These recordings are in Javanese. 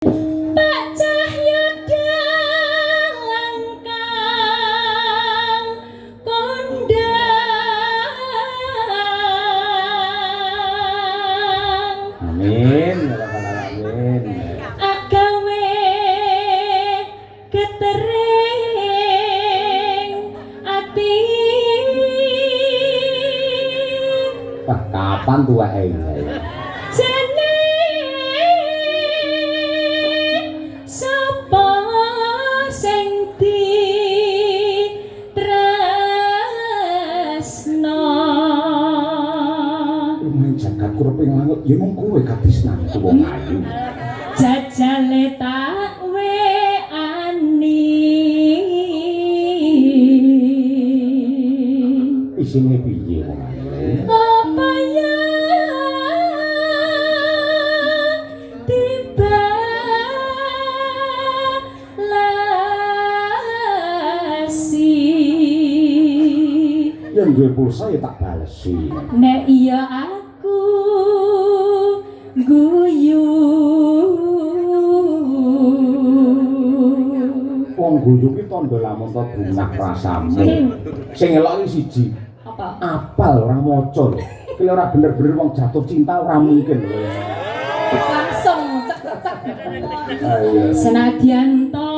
Pak Cahyo langkang kondang. Amin, amin. Agawe ketering ati. Wah, kapan tua Jane sapa sing ditresno Lumayan jagat kureping langit, ya mung kowe katresnanku wong ayu. jajale tak weani Isine piye wong ayu? apa ya tiba lasi Yang duwe pulsa ya tak balesi. nek iya aku guyu Wong guyu ki tandha lamun to bungah rasamu. Sing elok iki siji, apa apal ora maca lho. Ki ora bener-bener wong jatuh cinta ora mungkin lho. langsung cek Ayo. senadyan to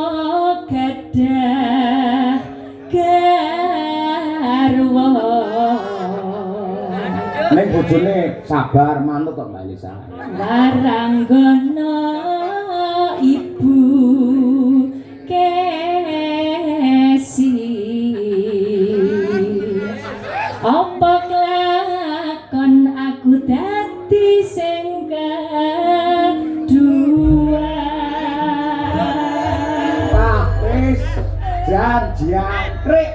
gadah garwa Ning bojone sabar manut kok Mbak Elisa. waranggono ibu kesi apa kelakon aku dadi sing kedua Wis janjian krik.